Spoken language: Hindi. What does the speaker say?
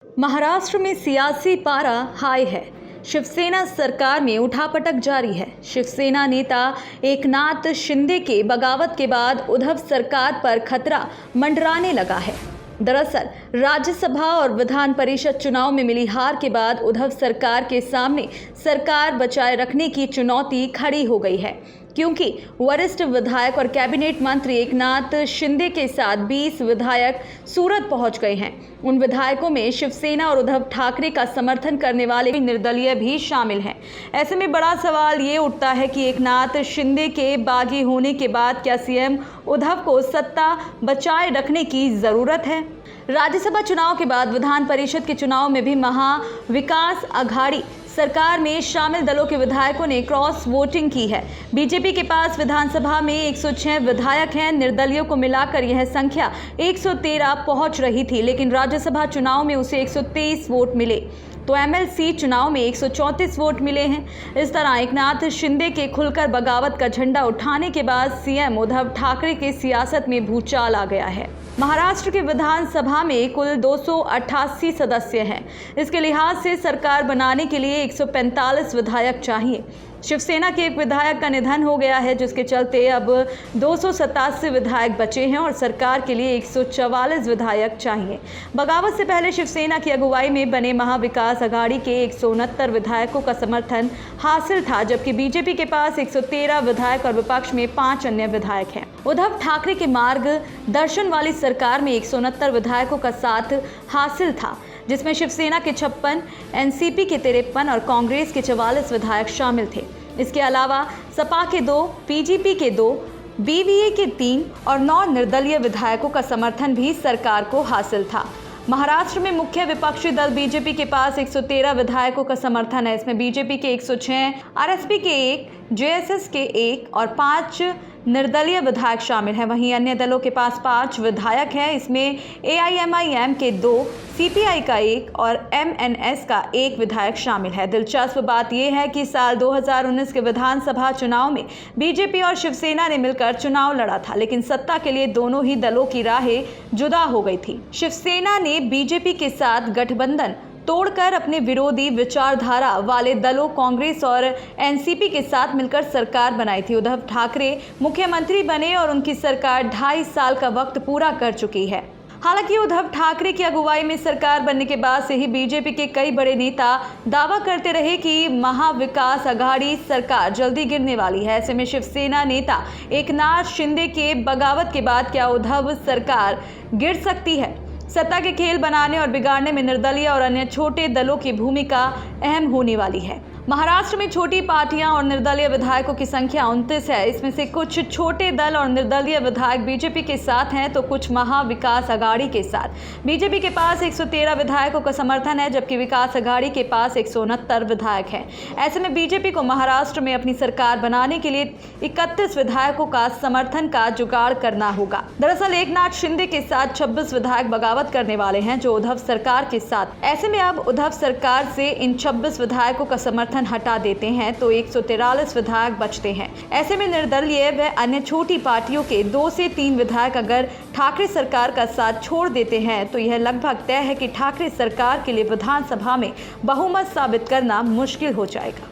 महाराष्ट्र में सियासी पारा हाई है। शिवसेना सरकार में उठापटक जारी है। शिवसेना नेता एकनाथ शिंदे के बगावत के बाद उद्धव सरकार पर खतरा मंडराने लगा है। दरअसल राज्यसभा और विधान परिषद चुनाव में मिली हार के बाद उद्धव सरकार के सामने सरकार बचाए रखने की चुनौती खड़ी हो गई है, क्योंकि वरिष्ठ विधायक और कैबिनेट मंत्री एकनाथ शिंदे के साथ 20 विधायक सूरत पहुंच गए हैं। उन विधायकों में शिवसेना और उद्धव ठाकरे का समर्थन करने वाले निर्दलीय भी शामिल हैं। ऐसे में बड़ा सवाल ये उठता है कि एकनाथ शिंदे के बागी होने के बाद क्या सीएम उद्धव को सत्ता बचाए रखने की जरूरत है? राज्यसभा चुनाव के बाद विधान परिषद के चुनाव में भी महाविकास अघाड़ी सरकार में शामिल दलों के विधायकों ने क्रॉस वोटिंग की है। बीजेपी के पास विधानसभा में 106 विधायक हैं। निर्दलियों को मिलाकर यह संख्या 113 पहुंच रही थी, लेकिन राज्यसभा चुनाव में उसे 123 वोट मिले तो एमएलसी चुनाव में 134 वोट मिले हैं। इस तरह एकनाथ शिंदे के खुलकर बगावत का झंडा उठाने के बाद सीएम उद्धव ठाकरे के सियासत में भूचाल आ गया है। महाराष्ट्र की विधानसभा में कुल 288 सदस्य हैं। इसके लिहाज से सरकार बनाने के लिए 145 विधायक चाहिए। शिवसेना के एक विधायक का निधन हो गया है, जिसके चलते अब 287 विधायक बचे हैं और सरकार के लिए 144 विधायक चाहिए। बगावत से पहले शिवसेना की अगुवाई में बने महाविकास अघाड़ी के 169 विधायकों का समर्थन हासिल था, जबकि बीजेपी के पास 113 विधायक और विपक्ष में 5 अन्य विधायक हैं। उद्धव ठाकरे के मार्गदर्शन वाली सरकार में 169 विधायकों का साथ हासिल था, जिसमें शिवसेना के 56, एनसीपी के 53 और कांग्रेस के 44 विधायक शामिल थे। इसके अलावा सपा के 2, पीजीपी के 2, बीवीए के 3 और 9 निर्दलीय विधायकों का समर्थन भी सरकार को हासिल था। महाराष्ट्र में मुख्य विपक्षी दल बीजेपी के पास 113 विधायकों का समर्थन है। इसमें बीजेपी के 106, आरएसपी के 1, जेएसएस के 1 और 5 निर्दलीय विधायक शामिल हैं। वहीं अन्य दलों के पास 5 विधायक हैं। इसमें एआईएमआईएम के 2, सीपीआई का 1 और एमएनएस का 1 विधायक शामिल है। दिलचस्प बात यह है कि साल 2019 के विधानसभा चुनाव में बीजेपी और शिवसेना ने मिलकर चुनाव लड़ा था, लेकिन सत्ता के लिए दोनों ही दलों की राहें जुदा हो गई थी। शिवसेना ने बीजेपी के साथ गठबंधन तोड़कर अपने विरोधी विचारधारा वाले दलों कांग्रेस और एनसीपी के साथ मिलकर सरकार बनाई थी। उद्धव ठाकरे मुख्यमंत्री बने और उनकी सरकार 2.5 साल का वक्त पूरा कर चुकी है। हालांकि उद्धव ठाकरे की अगुवाई में सरकार बनने के बाद से ही बीजेपी के कई बड़े नेता दावा करते रहे कि महाविकास अघाड़ी सरकार जल्दी गिरने वाली है। ऐसे में शिवसेना नेता एकनाथ शिंदे के बगावत के बाद क्या उद्धव सरकार गिर सकती है? सत्ता के खेल बनाने और बिगाड़ने में निर्दलीय और अन्य छोटे दलों की भूमिका अहम होने वाली है। महाराष्ट्र में छोटी पार्टियां और निर्दलीय विधायकों की संख्या 29 है। इसमें से कुछ छोटे दल और निर्दलीय विधायक बीजेपी के साथ हैं तो कुछ महाविकास अघाड़ी के साथ। बीजेपी के पास 113 विधायकों का समर्थन है, जबकि विकास अघाड़ी के पास 169 विधायक हैं। ऐसे में बीजेपी को महाराष्ट्र में अपनी सरकार बनाने के लिए 31 विधायकों का समर्थन का जुगाड़ करना होगा। दरअसल एकनाथ शिंदे के साथ 26 विधायक बगावत करने वाले हैं, जो उद्धव सरकार के साथ। ऐसे में अब उद्धव सरकार से इन 26 विधायकों का समर्थन हटा देते हैं तो 143 विधायक बचते हैं। ऐसे में निर्दलीय व अन्य छोटी पार्टियों के 2 से 3 विधायक अगर ठाकरे सरकार का साथ छोड़ देते हैं तो यह लगभग तय है कि ठाकरे सरकार के लिए विधानसभा में बहुमत साबित करना मुश्किल हो जाएगा।